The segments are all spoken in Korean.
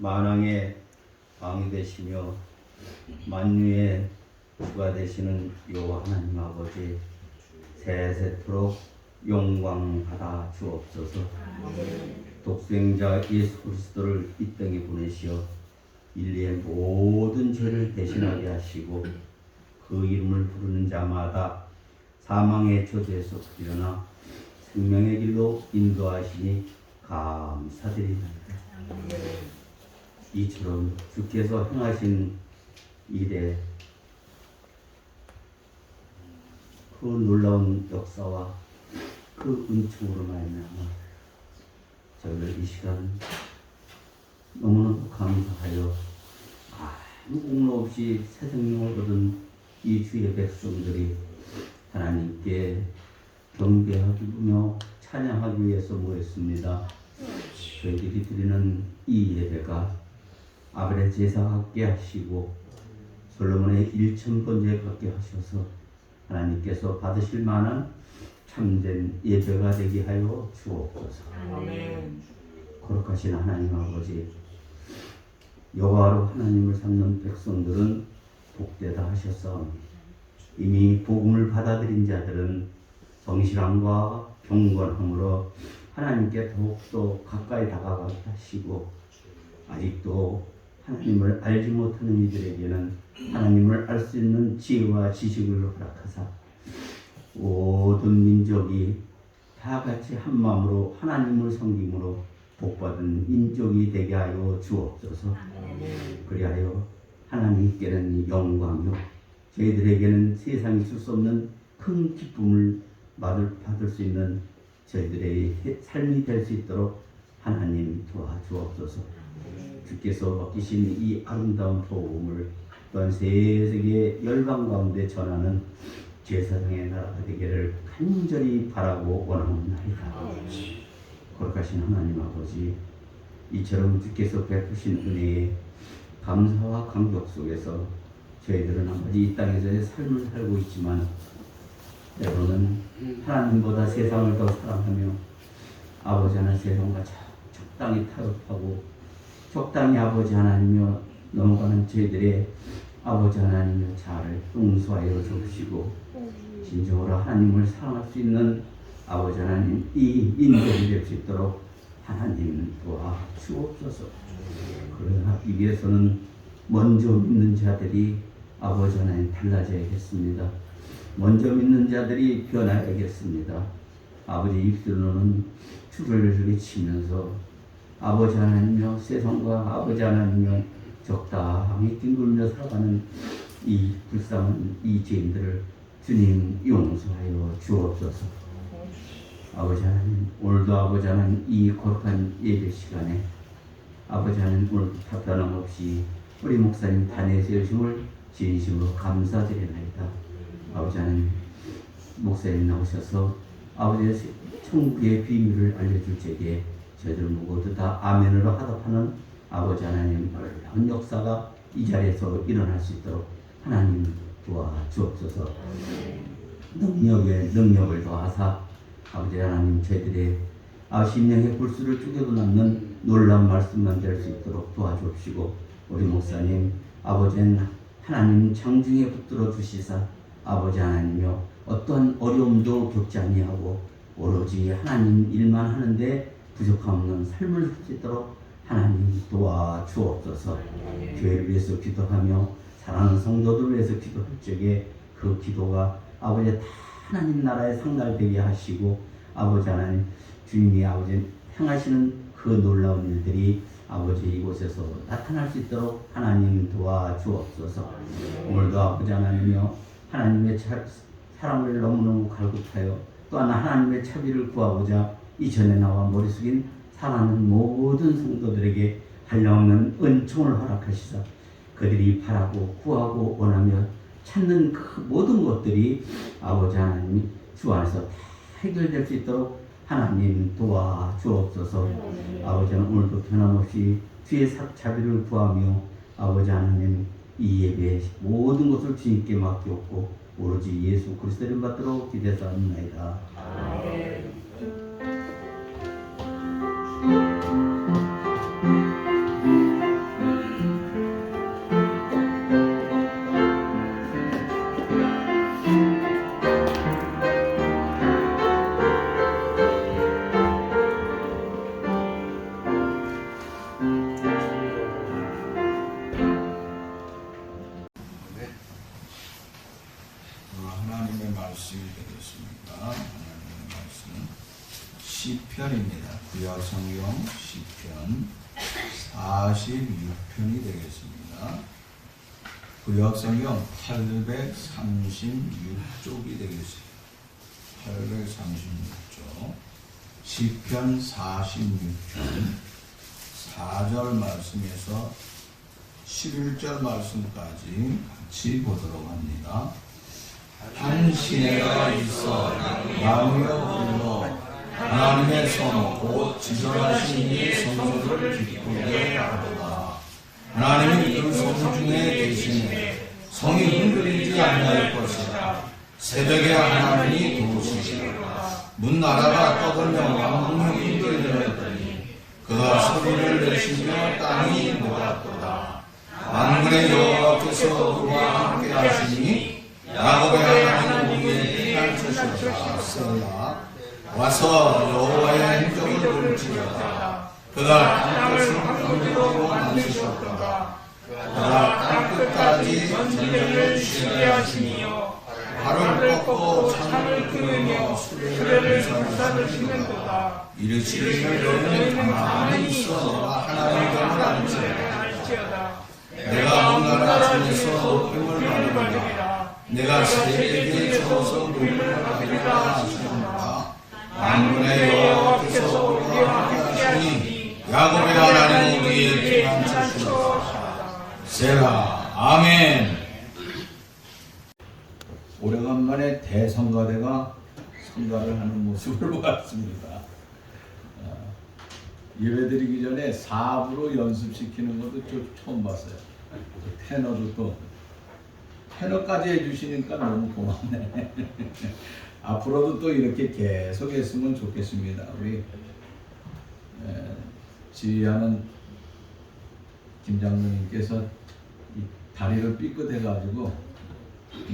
만왕의 왕이 되시며 만유의 주가 되시는 여호와 하나님 아버지, 세세토록 영광받아 주옵소서. 독생자 예수 그리스도를 이 땅에 보내시어 인류의 모든 죄를 대신하게 하시고 그 이름을 부르는 자마다 사망의 저주에서 풀려나 생명의 길로 인도하시니 감사드립니다. 이처럼 주께서 행하신 일에 그 놀라운 역사와 그 은총으로 말미암아 저희들 이 시간 너무나도 감사하여 아무 공로 없이 새 생명을 얻은 이 주의 백성들이 하나님께 경배하며 찬양하기 위해서 모였습니다. 저희들이 드리는 이 예배가 아벨의 제사와 같게 하시고 솔로몬의 1000번째 같게 하셔서 하나님께서 받으실 만한 참된 예배가 되게 하여 주옵소서. 아멘. 거룩하신 하나님 아버지, 여호와로 하나님을 삼는 백성들은 복되다 하셨사오니 이미 복음을 받아들인 자들은 성실함과 경건함으로 하나님께 더욱더 가까이 다가가게 하시고, 아직도 하나님을 알지 못하는 이들에게는 하나님을 알 수 있는 지혜와 지식을 허락하사 모든 민족이 다 같이 한 마음으로 하나님을 섬김으로 복받은 민족이 되게 하여 주옵소서. 그리하여 하나님께는 영광이요 저희들에게는 세상이 줄 수 없는 큰 기쁨을 받을 수 있는 저희들의 삶이 될 수 있도록 하나님 도와주옵소서. 주께서 맡기신 이 아름다운 복음을 또한 세계 열방 가운데 전하는 제사장의 나라가 되기를 간절히 바라고 원하옵나이다. 거룩하신 하나님 아버지, 이처럼 주께서 베푸신 은혜에 감사와 감격 속에서 저희들은 아버지 이 땅에서의 삶을 살고 있지만 때로는 하나님보다 세상을 더 사랑하며 아버지 하나님 세상과 적당히 타협하고 적당히 아버지 하나님이여 넘어가는 저희들의 아버지 하나님의 자아를 용서하여 주시고 진정으로 하나님을 사랑할 수 있는 아버지 하나님 이 인격이 될 수 있도록 하나님 도와주옵소서. 그러나 하기 위해서는 먼저 믿는 자들이 아버지 하나님 달라져야겠습니다. 먼저 믿는 자들이 변화야겠습니다. 아버지 입술로는 주를 외치면서 아버지 하나님여 세상과 아버지 하나님여 적당히 뒹굴며 살아가는 이 불쌍한 이 죄인들을 주님 용서하여 주옵소서. 아버지 하나님, 오늘도 아버지 하나님 이 거룩한 예배 시간에 아버지 하나님 오늘도 답변함 없이 우리 목사님 단에 세우심을 진심으로 감사드리나이다. 아버지 하나님, 목사님 나오셔서 아버지의 천국의 비밀을 알려줄 적에 저희들 모두 다 아멘으로 하답하는 아버지 하나님 놀라운 역사가 이 자리에서 일어날 수 있도록 하나님 도와주옵소서. 능력을 더하사 아버지 하나님 저희들의 심령의 불수를 죽여도 남는 놀라운 말씀만 될 수 있도록 도와주옵시고, 우리 목사님 아버지는 하나님 창중에 붙들어 주시사 아버지 하나님이여 어떠한 어려움도 겪지 아니하고 오로지 하나님 일만 하는데 부족함 없는 삶을 살 수 있도록 하나님 도와주옵소서. 교회를 위해서 기도하며 사랑하는 성도들을 위해서 기도할 적에 그 기도가 아버지 다 하나님 나라에 상달되게 하시고 아버지 하나님 주님이 아버지 행하시는 그 놀라운 일들이 아버지 이곳에서 나타날 수 있도록 하나님 도와주옵소서. 오늘도 아버지 하나님이여 하나님의 사랑을 너무너무 갈급하여 또한 하나님의 자비를 구하고자 이전에 나와 머리 숙인 사랑하는 모든 성도들에게 한량없는 은총을 허락하시사 그들이 바라고 구하고 원하며 찾는 그 모든 것들이 아버지 하나님 주 안에서 다 해결될 수 있도록 하나님 도와주옵소서. 아버지는 오늘도 변함없이 주의 자비를 구하며 아버지 하나님 이 예배 모든 것을 주님께 맡겼고 오로지 예수 그리스도를 받도록 기대하옵나이다. 아멘. 시편입니다. 구약성경 시편 46편이 되겠습니다. 구약성경 836쪽이 되겠습니다. 836쪽 시편 46편 4절 말씀에서 11절 말씀까지 같이 보도록 합니다. 한 시내가 있어 나누어 불러 하나님의 손 곧 지존하신 이의 성소를 기쁘게 하도다. 하나님이 그 성 중에 계시네 성이 흔들리지 아니할 것이라. 새벽에 하나님이 도우시리라. 문 나라가 떠들며 왕궁이 흔들리더니 그가 소리를 내시며 땅이 녹았도다. 만군의 여호와께서 그와 함께 하시니 야곱의 하나님 우리의 피난처시로다. 셀라. 와서 여호와의 행적을 볼지어다. 그가 땅끝을 강지로 만드셨도다. 그가 땅끝까지 전쟁을 쉬게 하시니요 발을 뻗고 창을 끄며 수레를 불사르시는도다. 이르시기를 너희는 가만히 있어 내가 하나님됨을 알지어다. 내가 문나라 중에서 높임을 받으리라. 내가 세계에 적어서 높임을 받으리라 하시는도다. 만군의 여호와께서 우리와 함께 하시니 야곱의 하나님 우리의 피난처시로다. 세라. 아멘. 오래간만에 대성가대가 성가를 하는 모습을 보았습니다. 예배드리기 전에 4부로 연습시키는 것도 처음 봤어요. 테너도 또 테너까지 해주시니까 너무 고맙네. 앞으로도 또 이렇게 계속 했으면 좋겠습니다. 우리 지휘하는 김장로님께서 이 다리를 삐끗해가지고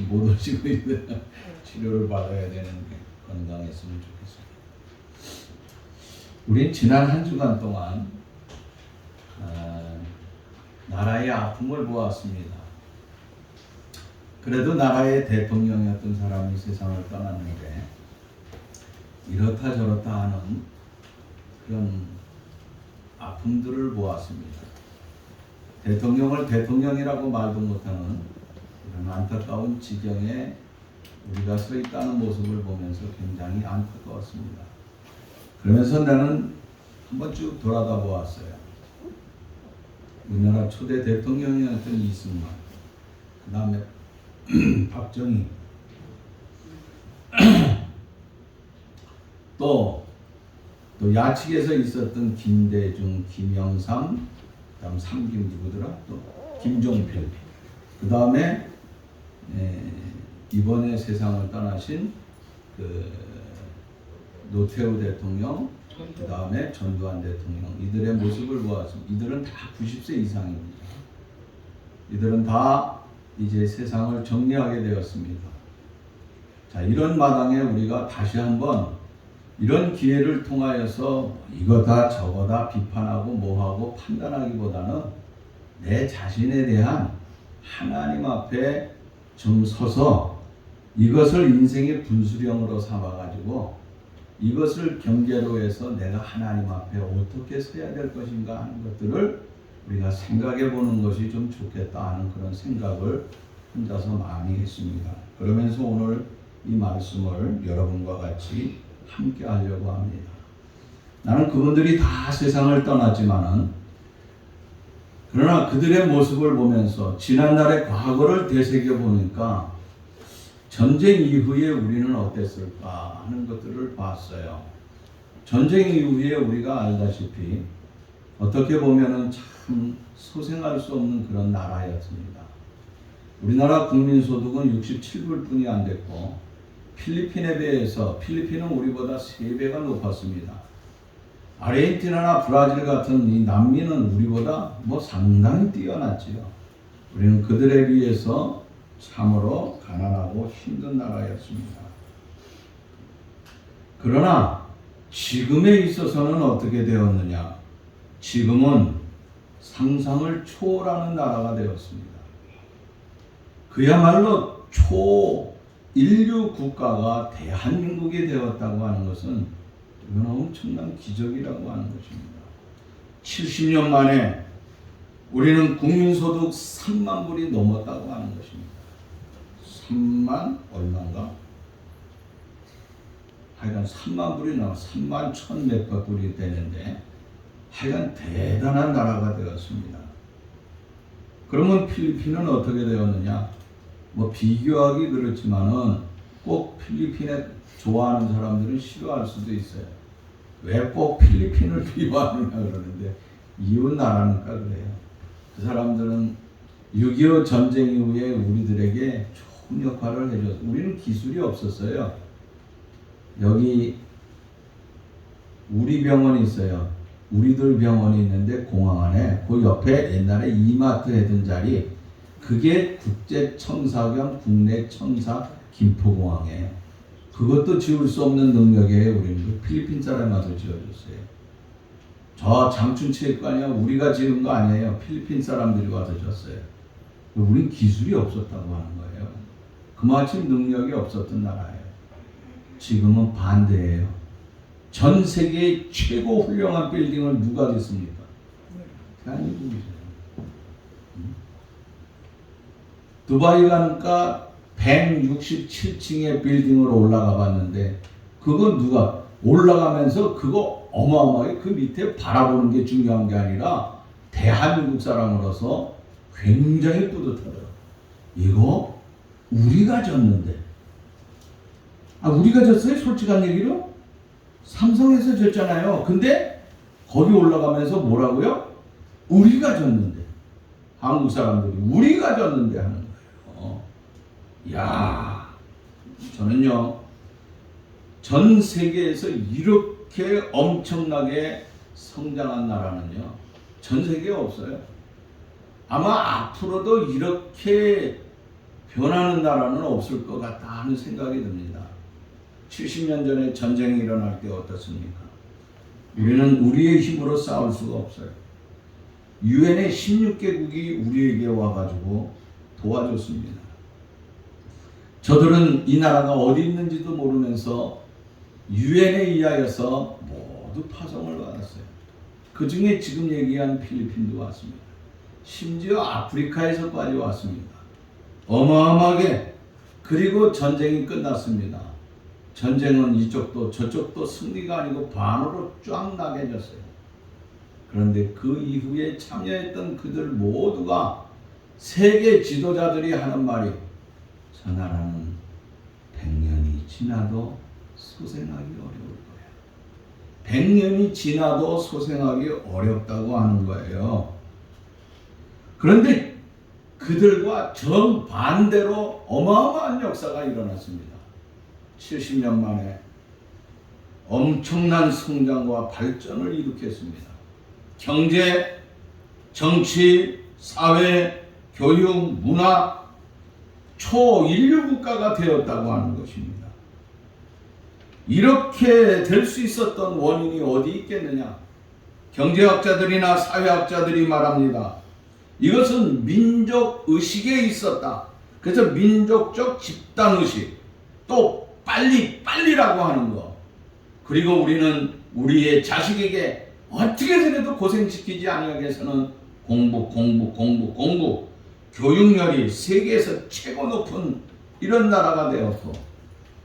못 오시고 있는 치료를 받아야 되는데 건강했으면 좋겠습니다. 우린 지난 한 주간 동안 나라의 아픔을 보았습니다. 그래도 나라의 대통령이었던 사람이 세상을 떠났는데 이렇다 저렇다 하는 그런 아픔들을 보았습니다. 대통령을 대통령이라고 말도 못하는 이런 안타까운 지경에 우리가 서 있다는 모습을 보면서 굉장히 안타까웠습니다. 그러면서 나는 한번 쭉 돌아다 보았어요. 우리나라 초대 대통령이었던 이승만, 그 다음에 박정희, 또 야측에서 있었던 김대중, 김영삼, 그다음 삼김 누구더라? 또 김종필, 그 다음에 이번에 세상을 떠나신 그 노태우 대통령, 그 다음에 전두환 대통령, 이들의 모습을 보았습니다. 이들은 다 90세 이상입니다. 이들은 다 이제 세상을 정리하게 되었습니다. 자, 이런 마당에 우리가 다시 한번 이런 기회를 통하여서 이거다 저거다 비판하고 뭐하고 판단하기보다는 내 자신에 대한 하나님 앞에 좀 서서 이것을 인생의 분수령으로 삼아가지고 이것을 경계로 해서 내가 하나님 앞에 어떻게 서야 될 것인가 하는 것들을 우리가 생각해 보는 것이 좀 좋겠다 하는 그런 생각을 혼자서 많이 했습니다. 그러면서 오늘 이 말씀을 여러분과 같이 함께 하려고 합니다. 나는 그분들이 다 세상을 떠났지만은 그러나 그들의 모습을 보면서 지난날의 과거를 되새겨 보니까 전쟁 이후에 우리는 어땠을까 하는 것들을 봤어요. 전쟁 이후에 우리가 알다시피 어떻게 보면은 참 소생할 수 없는 그런 나라였습니다. 우리나라 국민소득은 67불뿐이 안 됐고 필리핀에 비해서 필리핀은 우리보다 3배가 높았습니다. 아르헨티나나 브라질 같은 이 남미는 우리보다 상당히 뛰어났지요. 우리는 그들에 비해서 참으로 가난하고 힘든 나라였습니다. 그러나 지금에 있어서는 어떻게 되었느냐? 지금은 상상을 초월하는 나라가 되었습니다. 그야말로 초인류 국가가 대한민국이 되었다고 하는 것은 이건 엄청난 기적이라고 하는 것입니다. 70년 만에 우리는 국민소득 3만 불이 넘었다고 하는 것입니다. 3만 얼마인가? 하여간 3만 불이 나와 3만 1,100몇 불이 되는데 하여간 대단한 나라가 되었습니다. 그러면 필리핀은 어떻게 되었느냐? 뭐 비교하기 그렇지만은 꼭 필리핀에 좋아하는 사람들은 싫어할 수도 있어요. 왜 꼭 필리핀을 비하하느냐 그러는데 이웃 나라니까 그래요. 그 사람들은 6.25 전쟁 이후에 우리들에게 좋은 역할을 해줬어요. 우리는 기술이 없었어요. 여기 우리 병원이 있어요. 우리들 병원이 있는데 공항 안에 그 옆에 옛날에 이마트 해둔 자리 그게 국제청사 겸 국내청사 김포공항에 그것도 지울 수 없는 능력이에요. 우리는 필리핀 사람 와서 지어줬어요. 저 장춘체육관이야 우리가 지은 거 아니에요. 필리핀 사람들이 와서 졌어요. 우린 기술이 없었다고 하는 거예요. 그만큼 능력이 없었던 나라예요. 지금은 반대예요. 전 세계 최고 훌륭한 빌딩을 누가 짓습니까? 대한민국이죠. 두바이 가니까 167층의 빌딩으로 올라가 봤는데 그건 누가 올라가면서 그거 어마어마하게 그 밑에 바라보는 게 중요한 게 아니라 대한민국 사람으로서 굉장히 뿌듯하더라고요. 이거 우리가 졌는데 우리가 졌어요? 솔직한 얘기로? 삼성에서 졌잖아요. 근데 거기 올라가면서 뭐라고요? 우리가 졌는데 한국 사람들이 우리가 졌는데 하는 거예요. 야, 저는요 전 세계에서 이렇게 엄청나게 성장한 나라는요 전 세계에 없어요. 아마 앞으로도 이렇게 변하는 나라는 없을 것 같다 하는 생각이 듭니다. 70년 전에 전쟁이 일어날 때 어떻습니까? 우리는 우리의 힘으로 싸울 수가 없어요. 유엔의 16개국이 우리에게 와가지고 도와줬습니다. 저들은 이 나라가 어디 있는지도 모르면서 유엔에 의하여서 모두 파송을 받았어요. 그 중에 지금 얘기한 필리핀도 왔습니다. 심지어 아프리카에서까지 왔습니다. 어마어마하게. 그리고 전쟁이 끝났습니다. 전쟁은 이쪽도 저쪽도 승리가 아니고 반으로 쫙 나게 졌어요. 그런데 그 이후에 참여했던 그들 모두가 세계 지도자들이 하는 말이 저 나라는 100년이 지나도 소생하기 어려울 거야. 100년이 지나도 소생하기 어렵다고 하는 거예요. 그런데 그들과 정반대로 어마어마한 역사가 일어났습니다. 70년 만에 엄청난 성장과 발전을 일으켰습니다. 경제, 정치, 사회, 교육, 문화, 초인류 국가가 되었다고 하는 것입니다. 이렇게 될 수 있었던 원인이 어디 있겠느냐? 경제학자들이나 사회학자들이 말합니다. 이것은 민족 의식에 있었다. 그래서 민족적 집단의식, 또 빨리라고 하는 거. 그리고 우리는 우리의 자식에게 어떻게 해서라도 고생시키지 아니하기 위해서는 공부. 교육열이 세계에서 최고 높은 이런 나라가 되었고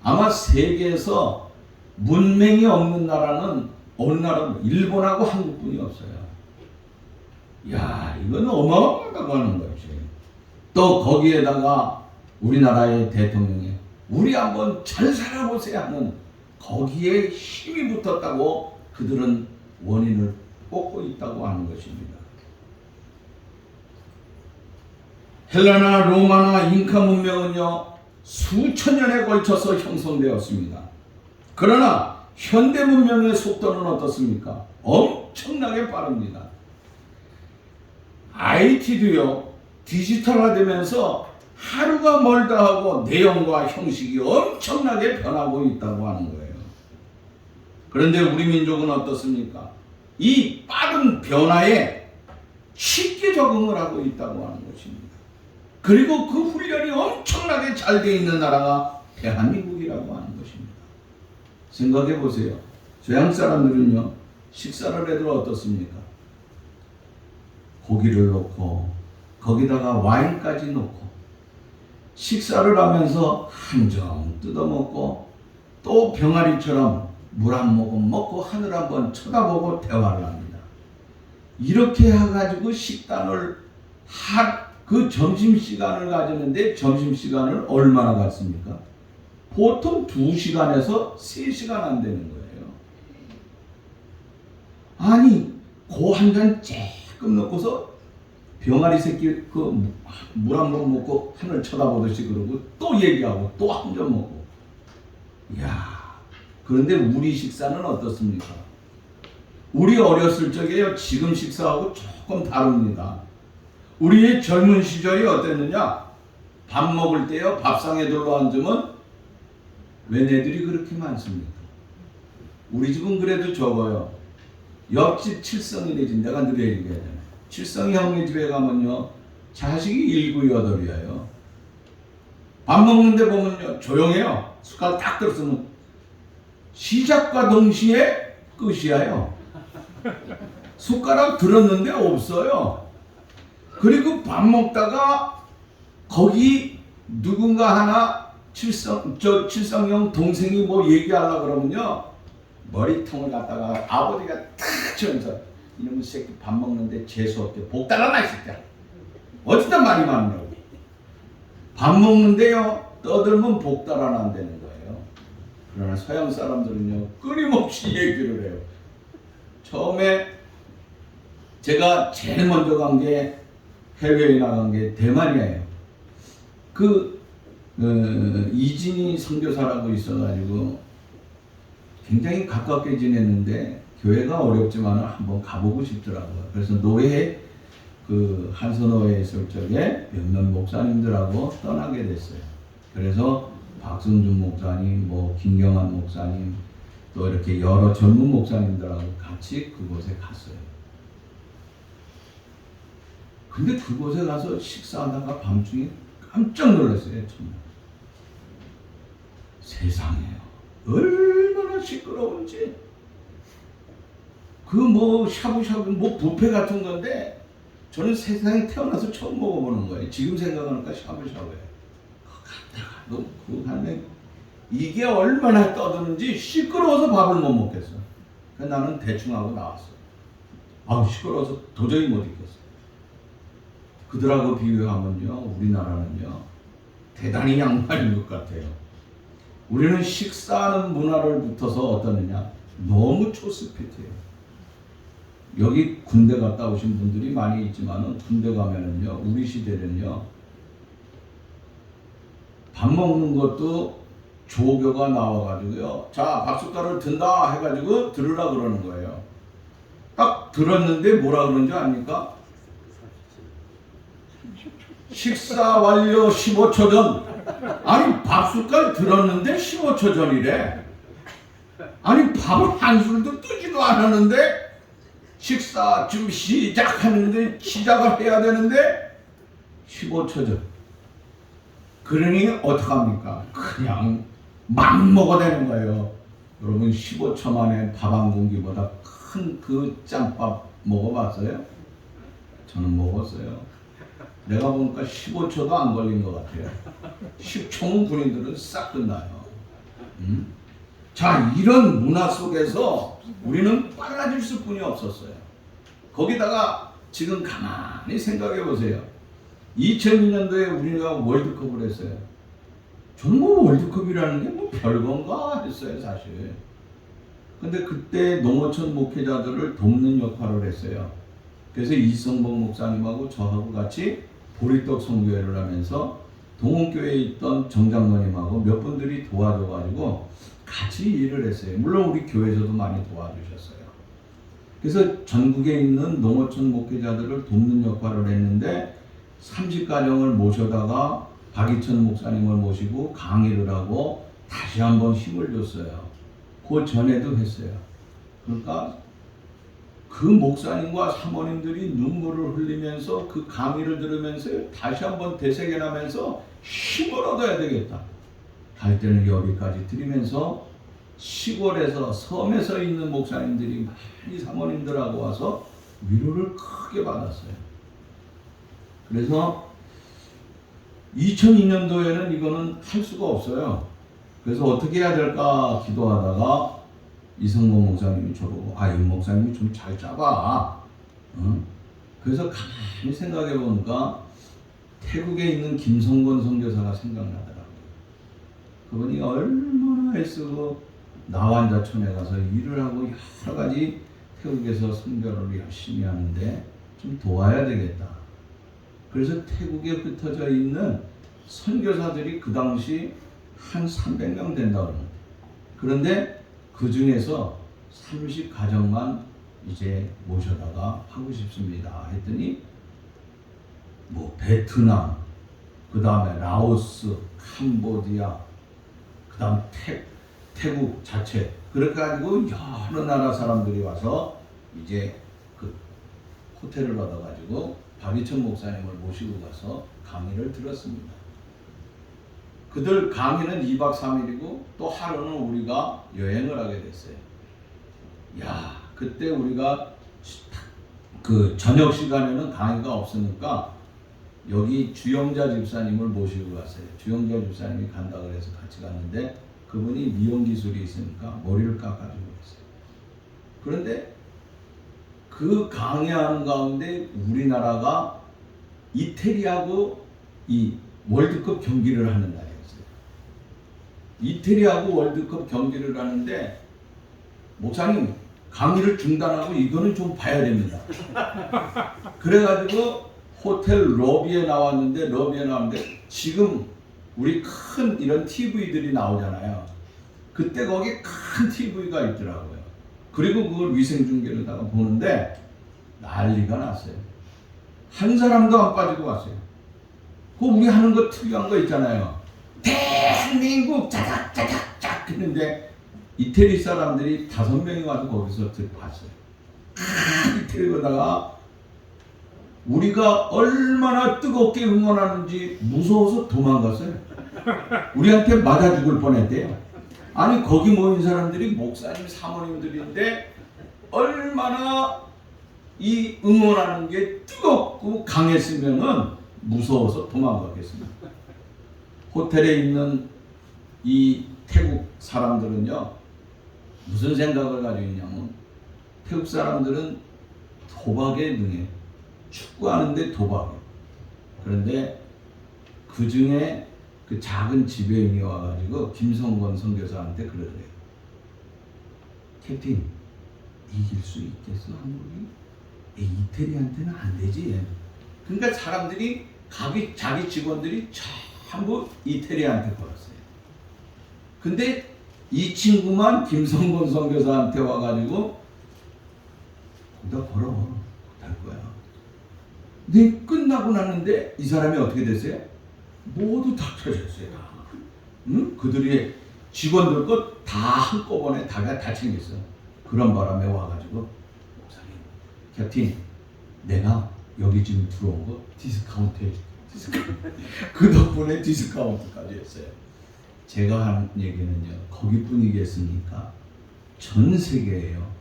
아마 세계에서 문맹이 없는 나라는 어느 나라 일본하고 한국뿐이 없어요. 야, 이건 어마어마하다고 하는 거지. 또 거기에다가 우리나라의 대통령이 우리 한번 잘 살아보세요 하는 거기에 힘이 붙었다고 그들은 원인을 꼽고 있다고 하는 것입니다. 헬라나 로마나 잉카 문명은요 수천 년에 걸쳐서 형성되었습니다. 그러나 현대 문명의 속도는 어떻습니까? 엄청나게 빠릅니다. IT도요 디지털화되면서 하루가 멀다 하고 내용과 형식이 엄청나게 변하고 있다고 하는 거예요. 그런데 우리 민족은 어떻습니까? 이 빠른 변화에 쉽게 적응을 하고 있다고 하는 것입니다. 그리고 그 훈련이 엄청나게 잘 되어 있는 나라가 대한민국이라고 하는 것입니다. 생각해 보세요. 서양 사람들은요, 식사를 해도 어떻습니까? 고기를 넣고 거기다가 와인까지 넣고 식사를 하면서 한 점 뜯어먹고 또 병아리처럼 물 한 모금 먹고 하늘 한번 쳐다보고 대화를 합니다. 이렇게 해가지고 식단을 그 점심시간을 가지는데 점심시간을 얼마나 갖습니까? 보통 2시간에서 3시간 안 되는 거예요. 아니, 고 한 잔 쬐끔 넣고서 병아리 새끼 그 물 한 번 먹고 하늘 쳐다보듯이 그러고 또 얘기하고 또 한 점 먹고. 이야, 그런데 우리 식사는 어떻습니까? 우리 어렸을 적에요, 지금 식사하고 조금 다릅니다. 우리의 젊은 시절이 어땠느냐? 밥 먹을 때요, 밥상에 둘러앉으면 웬 애들이 그렇게 많습니까? 우리 집은 그래도 적어요. 옆집 칠성이네 집, 내가 늘 얘기하잖아요. 칠성이 형네 집에 가면요, 자식이 7, 8이에요. 밥 먹는데 보면요, 조용해요. 숟가락 딱 들었으면 시작과 동시에 끝이에요. 숟가락 들었는데 없어요. 그리고 밥 먹다가 거기 누군가 하나 칠성형 동생이 뭐 얘기하려고 그러면요, 머리통을 갖다가 아버지가 탁 치면서 이놈의 새끼 밥 먹는데 재수없게 복달아나 이 새끼야. 어찌다 말이 많냐고. 밥 먹는데요, 떠들면 복달아나 안 되는 거예요. 그러나 서양 사람들은요, 끊임없이 얘기를 해요. 처음에 제가 제일 먼저 간 게, 해외에 나간 게 대만이에요. 이진희 선교사라고 있어가지고 굉장히 가깝게 지냈는데 교회가 어렵지만 한번 가보고 싶더라고요. 그래서 노예, 한선호에 있을 적에 몇몇 목사님들하고 떠나게 됐어요. 그래서 박승준 목사님, 김경환 목사님, 또 이렇게 여러 젊은 목사님들하고 같이 그곳에 갔어요. 근데 그곳에 가서 식사하다가 밤중에 깜짝 놀랐어요. 정말. 세상에요, 얼마나 시끄러운지. 샤브샤브 뷔페 같은 건데 저는 세상에 태어나서 처음 먹어보는 거예요. 지금 생각하니까 샤브샤브예요. 그거 갔네. 이게 얼마나 떠드는지 시끄러워서 밥을 못 먹겠어. 그래서 나는 대충 하고 나왔어. 시끄러워서 도저히 못 있겠어. 그들하고 비교하면요, 우리나라는요, 대단히 양반인 것 같아요. 우리는 식사하는 문화를 붙어서 어떠느냐, 너무 초스피트해요. 여기 군대 갔다 오신 분들이 많이 있지만은 군대 가면은요, 우리 시대는요, 밥 먹는 것도 조교가 나와가지고요, 자, 밥숟가락을 든다 해가지고 들으라 그러는 거예요. 딱 들었는데 뭐라 그러는 줄 아닙니까? 식사 완료 15초 전. 아니, 밥숟갈 들었는데 15초 전이래. 아니, 밥을 한 술도 뜨지도 않았는데 식사 좀 시작하는데 시작을 해야 되는데 15초 전. 그러니 어떡합니까? 그냥 막 먹어대는 거예요. 여러분, 15초 만에 밥 한 공기보다 큰 그 짬밥 먹어봤어요? 저는 먹었어요. 내가 보니까 15초도 안 걸린 것 같아요. 10초면 군인들은 싹 끝나요. 자, 이런 문화 속에서 우리는 빨라질 수뿐이 없었어요. 거기다가 지금 가만히 생각해 보세요. 2002년도에 우리가 월드컵을 했어요. 저는 월드컵이라는 게 별건가 했어요, 사실. 근데 그때 농어촌 목회자들을 돕는 역할을 했어요. 그래서 이성복 목사님하고 저하고 같이 보리떡 선교회를 하면서 동원교회에 있던 정장로님하고 몇 분들이 도와줘가지고 같이 일을 했어요. 물론 우리 교회에서도 많이 도와주셨어요. 그래서 전국에 있는 농어촌 목회자들을 돕는 역할을 했는데 30가정을 모셔다가 박이천 목사님을 모시고 강의를 하고 다시 한번 힘을 줬어요. 그 전에도 했어요. 그러니까 그 목사님과 사모님들이 눈물을 흘리면서 그 강의를 들으면서 다시 한번 되새겨나면서 힘을 얻어야 되겠다. 갈 때는 여기까지 드리면서 시골에서 섬에서 있는 목사님들이 많이 사모님들하고 와서 위로를 크게 받았어요. 그래서 2002년도에는 이거는 할 수가 없어요. 그래서 어떻게 해야 될까 기도하다가 이성모 목사님이 저보고 이 목사님이 좀 잘 짜봐. 그래서 가만히 생각해 보니까 태국에 있는 김성건 선교사가 생각나더라고요. 그분이 얼마나 애쓰고 나완자촌에 가서 일을 하고 여러 가지 태국에서 선교를 열심히 하는데 좀 도와야 되겠다. 그래서 태국에 흩어져 있는 선교사들이 그 당시 한 300명 된다고 합니다. 그런데 그 중에서 30가정만 이제 모셔다가 하고 싶습니다 했더니 뭐 베트남, 그 다음에 라오스, 캄보디아, 그 다음 태국 자체 그렇게 가지고 여러 나라 사람들이 와서 이제 그 호텔을 받아가지고 박이천 목사님을 모시고 가서 강의를 들었습니다. 그들 강의는 2박 3일이고 또 하루는 우리가 여행을 하게 됐어요. 그때 우리가 그 저녁 시간에는 강의가 없으니까 여기 주영자 집사님을 모시고 갔어요. 주영자 집사님이 간다 그래서 같이 갔는데 그분이 미용 기술이 있으니까 머리를 깎아주고 있어요. 그런데 그 강의하는 가운데 우리나라가 이태리하고 이 월드컵 경기를 하는 날이었어요. 이태리하고 월드컵 경기를 하는데 목사님 강의를 중단하고 이거는 좀 봐야 됩니다. 그래가지고 호텔 로비에 나왔는데 지금 우리 큰 이런 TV들이 나오잖아요. 그때 거기 큰 TV가 있더라고요. 그리고 그걸 위생중계로다가 보는데 난리가 났어요. 한 사람도 안 빠지고 왔어요. 그 우리 하는 거 특이한 거 있잖아요. 대한민국 짜작짜작짝 했는데 이태리 사람들이 5명이 와서 거기서 봤어요. 이태리보다가 우리가 얼마나 뜨겁게 응원하는지 무서워서 도망갔어요. 우리한테 맞아 죽을 뻔했대요. 아니 거기 모인 사람들이 목사님 사모님들인데 얼마나 이 응원하는 게 뜨겁고 강했으면은 무서워서 도망가겠습니다. 호텔에 있는 이 태국 사람들은요 무슨 생각을 가지고 있냐면 태국 사람들은 도박에 능해. 축구하는데 도박이에요. 그런데 그 중에 그 작은 지배인이 와가지고 김성건 선교사한테 그러더래요. 캡틴 이길 수 있겠어 한국이? 이태리한테는 안 되지. 그러니까 사람들이 자기 직원들이 전부 이태리한테 걸었어요. 근데 이 친구만 김성건 선교사한테 와가지고 거기다 걸어 할 거야. 근데 끝나고 나는데 이 사람이 어떻게 됐어요? 모두 다 쳐졌어요. 응? 그들이 직원들 것 다 한꺼번에 다 챙겼어. 그런 바람에 와가지고 목사님, 캡틴, 내가 여기 지금 들어온 거 디스카운트 해줄게. 그 덕분에 디스카운트까지 했어요. 제가 하는 얘기는요, 거기뿐이겠습니까? 전 세계예요.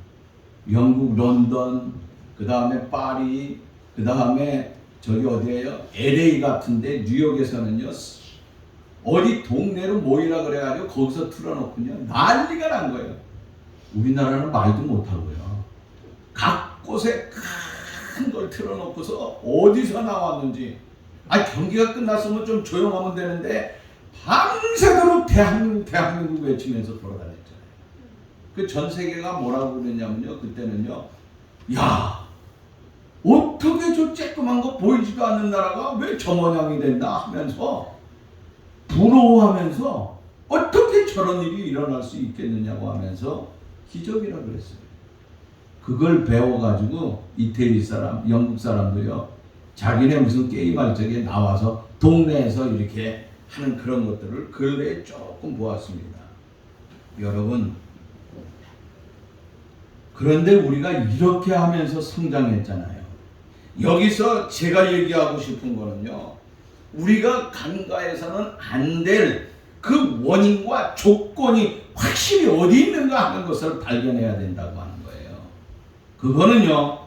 영국 런던, 그 다음에 파리, 그 다음에 저기 어디예요? LA 같은데 뉴욕에서는요 어디 동네로 모이라 그래가지고 거기서 틀어놓군요 난리가 난 거예요. 우리나라는 말도 못하고요. 각 곳에 큰 걸 틀어놓고서 어디서 나왔는지 경기가 끝났으면 좀 조용하면 되는데 밤새도록 대한민국 외치면서 돌아다녔잖아요. 그 전 세계가 뭐라고 그랬냐면요 그때는요 어떻게 저 쬐끄만 거 보이지도 않는 나라가 왜 저 모양이 된다 하면서 부러워하면서 어떻게 저런 일이 일어날 수 있겠느냐고 하면서 기적이라 그랬어요. 그걸 배워가지고 이태리 사람, 영국 사람도요 자기네 무슨 게임할 적에 나와서 동네에서 이렇게 하는 그런 것들을 근래에 조금 보았습니다. 여러분 그런데 우리가 이렇게 하면서 성장했잖아요. 여기서 제가 얘기하고 싶은 거는요. 우리가 간과해서는 안 될 그 원인과 조건이 확실히 어디 있는가 하는 것을 발견해야 된다고 하는 거예요. 그거는요,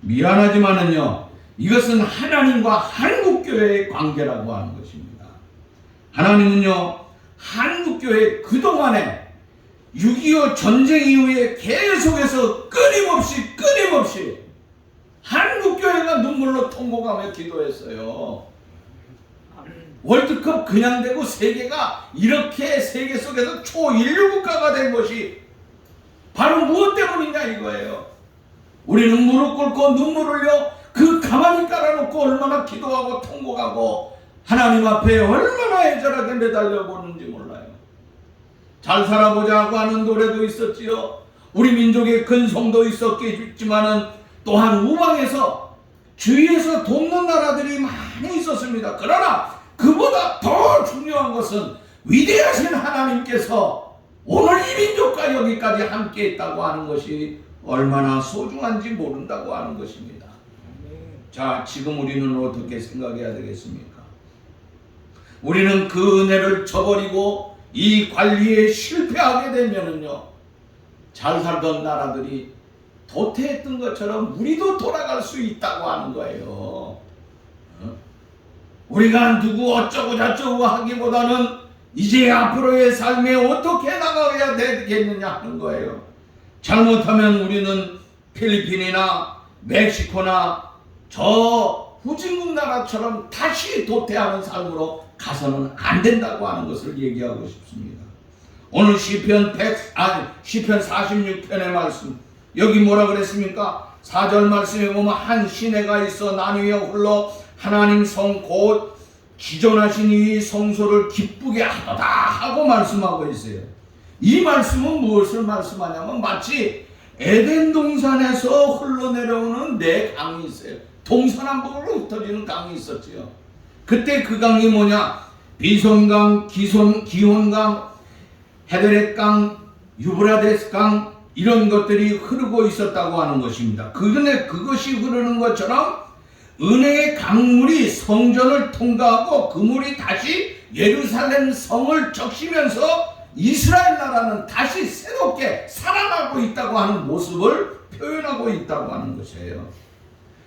미안하지만은요, 이것은 하나님과 한국교회의 관계라고 하는 것입니다. 하나님은요, 한국교회 그동안에 6.25 전쟁 이후에 계속해서 끊임없이 한국교회가 눈물로 통곡하며 기도했어요. 월드컵 그냥 되고 세계가 이렇게 세계 속에서 초인류 국가가 된 것이 바로 무엇 때문이냐 이거예요. 우리는 무릎 꿇고 눈물 흘려 그 가만히 깔아놓고 얼마나 기도하고 통곡하고 하나님 앞에 얼마나 애절하게 매달려 보는지 몰라요. 잘 살아보자 하고 하는 노래도 있었지요. 우리 민족의 근성도 있었겠지만은 또한 우방에서 주위에서 돕는 나라들이 많이 있었습니다. 그러나 그보다 더 중요한 것은 위대하신 하나님께서 오늘 이 민족과 여기까지 함께 있다고 하는 것이 얼마나 소중한지 모른다고 하는 것입니다. 자, 지금 우리는 어떻게 생각해야 되겠습니까? 우리는 그 은혜를 저버리고 이 관리에 실패하게 되면은요, 잘 살던 나라들이 도태했던 것처럼 우리도 돌아갈 수 있다고 하는 거예요. 우리가 누구 어쩌고 저쩌고 하기보다는 이제 앞으로의 삶에 어떻게 나가야 되겠느냐 하는 거예요. 잘못하면 우리는 필리핀이나 멕시코나 저 후진국 나라처럼 다시 도태하는 삶으로 가서는 안 된다고 하는 것을 얘기하고 싶습니다. 오늘 시편 46편의 말씀, 여기 뭐라 그랬습니까? 4절 말씀에 보면 한 시내가 있어 나뉘어 흘러 하나님 성 곧 기존하신 이 성소를 기쁘게 하도다 하고 말씀하고 있어요. 이 말씀은 무엇을 말씀하냐면 마치 에덴 동산에서 흘러내려오는 네 강이 있어요. 동서남북으로 흩어지는 강이 있었지요. 그때 그 강이 뭐냐? 비손강, 기혼강, 헤드렛강, 유브라데스강 이런 것들이 흐르고 있었다고 하는 것입니다. 그것이 흐르는 것처럼 은혜의 강물이 성전을 통과하고 그 물이 다시 예루살렘 성을 적시면서 이스라엘 나라는 다시 새롭게 살아나고 있다고 하는 모습을 표현하고 있다고 하는 것이에요.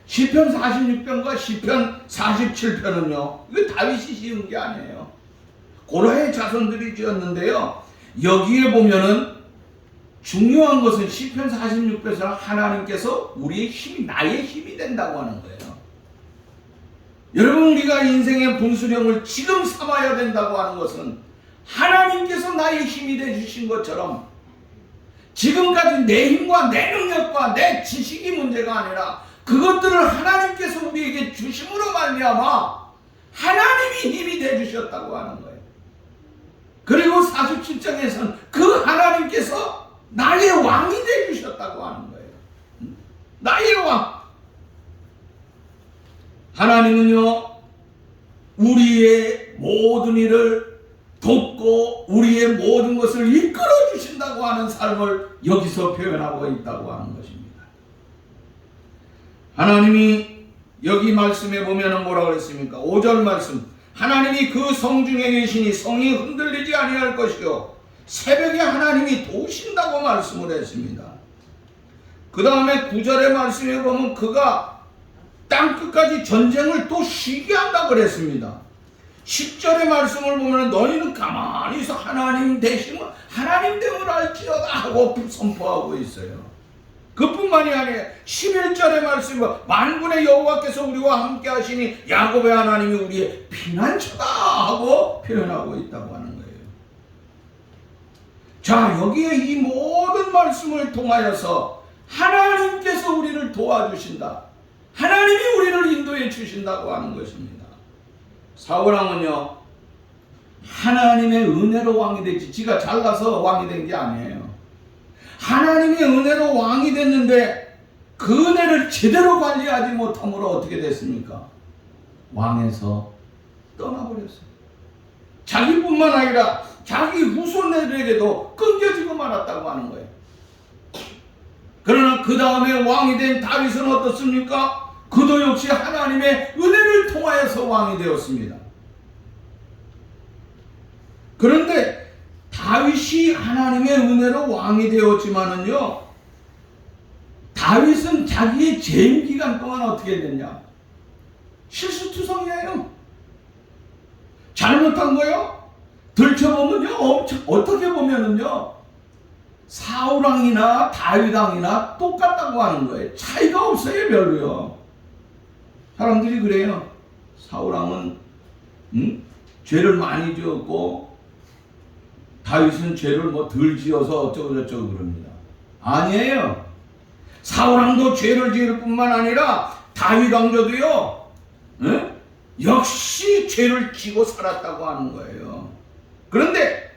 시편 46편과 시편 47편은요, 이거 다윗이 지은 게 아니에요. 고라의 자손들이 지었는데요, 여기에 보면은 중요한 것은 시편 46편에서 하나님께서 우리의 힘이, 나의 힘이 된다고 하는 거예요. 여러분, 우리가 인생의 분수령을 지금 삼아야 된다고 하는 것은 하나님께서 나의 힘이 되주신 것처럼 지금까지 내 힘과 내 능력과 내 지식이 문제가 아니라 그것들을 하나님께서 우리에게 주심으로 말미암아 하나님이 힘이 되주셨다고 하는 거예요. 그리고 47장에서는 그 하나님께서 나의 왕이 되주셨다고 하는 거예요. 나의 왕. 하나님은요, 우리의 모든 일을 돕고 우리의 모든 것을 이끌어 주신다고 하는 삶을 여기서 표현하고 있다고 하는 것입니다. 하나님이 여기 말씀에 보면 뭐라고 그랬습니까? 5절 말씀, 하나님이 그 성 중에 계시니 성이 흔들리지 아니할 것이요 새벽에 하나님이 도우신다고 말씀을 했습니다. 그 다음에 9절의 말씀에 보면 그가 땅끝까지 전쟁을 또 쉬게 한다고 그랬습니다. 10절의 말씀을 보면 너희는 가만히 있어 하나님 되심을 하나님 됨을 알지어다 하고 선포하고 있어요. 그뿐만이 아니라 11절의 말씀은 만군의 여호와께서 우리와 함께 하시니 야곱의 하나님이 우리의 피난처다 하고 표현하고 있다고 하는 거예요. 자, 여기에 이 모든 말씀을 통하여서 하나님께서 우리를 도와주신다, 하나님이 우리를 인도해 주신다고 하는 것입니다. 사울왕은요, 하나님의 은혜로 왕이 됐지 지가 잘나서 왕이 된 게 아니에요. 하나님의 은혜로 왕이 됐는데 그 은혜를 제대로 관리하지 못함으로 어떻게 됐습니까? 왕에서 떠나버렸어요. 자기뿐만 아니라 자기 후손들에게도 끊겨지고 말았다고 하는 거예요. 그러나 그 다음에 왕이 된 다윗은 어떻습니까? 그도 역시 하나님의 은혜를 통하여서 왕이 되었습니다. 그런데 다윗이 하나님의 은혜로 왕이 되었지만은요, 다윗은 자기의 재임 기간 동안 어떻게 됐냐? 실수투성이에요. 잘못한 거요. 들춰보면요, 어떻게 보면은요, 사울왕이나 다윗왕이나 똑같다고 하는 거예요. 차이가 없어요, 별로요. 사람들이 그래요. 사울왕은 죄를 많이 지었고 다윗은 죄를 뭐 덜 지어서 어쩌고 저쩌고 그럽니다. 아니에요. 사울왕도 죄를 지을 뿐만 아니라 다윗 왕조도요, 역시 죄를 지고 살았다고 하는 거예요. 그런데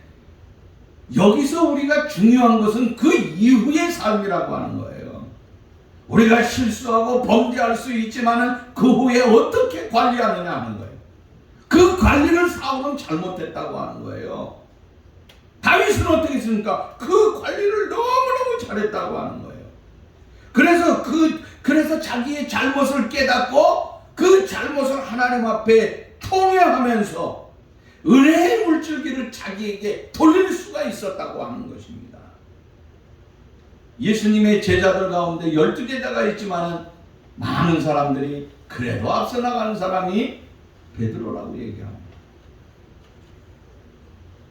여기서 우리가 중요한 것은 그 이후의 삶이라고 하는 거예요. 우리가 실수하고 범죄할 수 있지만은 그 후에 어떻게 관리하느냐 하는 거예요. 그 관리를 사울은 잘못했다고 하는 거예요. 다윗은 어떻게 했습니까? 그 관리를 너무너무 잘했다고 하는 거예요. 그래서 자기의 잘못을 깨닫고 그 잘못을 하나님 앞에 통회하면서 은혜의 물줄기를 자기에게 돌릴 수가 있었다고 하는 것입니다. 예수님의 제자들 가운데 12제자가 있지만 많은 사람들이 그래도 앞서 나가는 사람이 베드로라고 얘기합니다.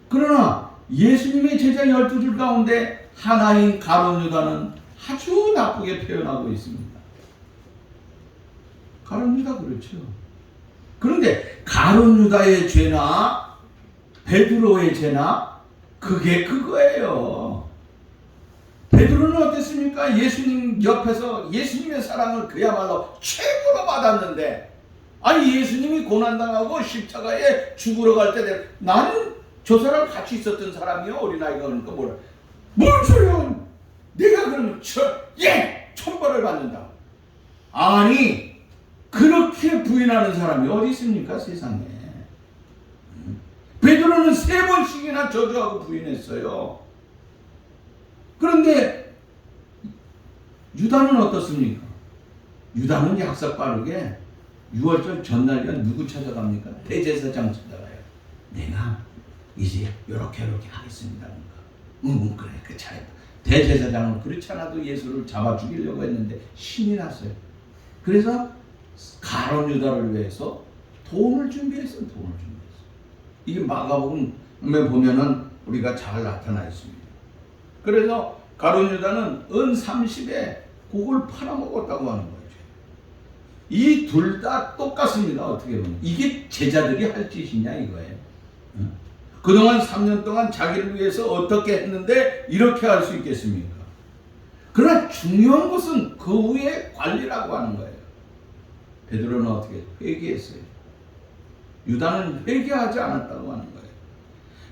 그러나 예수님의 제자 12줄 가운데 하나인 가룟 유다는 아주 나쁘게 표현하고 있습니다. 가룟 유다 그렇죠. 그런데 가룟 유다의 죄나 베드로의 죄나 그게 그거예요. 베드로는 어땠습니까? 예수님 옆에서 예수님의 사랑을 그야말로 최고로 받았는데, 아니 예수님이 고난당하고 십자가에 죽으러 갈 때 나는 저 사람 같이 있었던 사람이요. 어린아이가 그러니까 뭐라, 뭔 소리야, 내가 그러면 천벌을 받는다. 아니 그렇게 부인하는 사람이 어디 있습니까 세상에. 베드로는 3번씩이나 저주하고 부인했어요. 그런데 유다는 어떻습니까? 유다는 약삭 빠르게 6월절 전날이면 누구 찾아갑니까? 대제사장 찾아가요. 내가 이제 요렇게 하겠습니다. 그래, 잘했다. 대제사장은 그렇지 않아도 예수를 잡아 죽이려고 했는데 신이 났어요. 그래서 가룟 유다를 위해서 돈을 준비했어요. 이게 마가복음에 보면은 우리가 잘 나타나 있습니다. 그래서 가룟 유다는 은 30에 그걸 팔아먹었다고 하는 거죠. 이 둘 다 똑같습니다. 어떻게 보면 이게 제자들이 할 짓이냐 이거예요. 그동안 3년 동안 자기를 위해서 어떻게 했는데 이렇게 할 수 있겠습니까? 그러나 중요한 것은 그 후에 관리라고 하는 거예요. 베드로는 어떻게 회개했어요. 유다는 회개하지 않았다고 하는 거예요.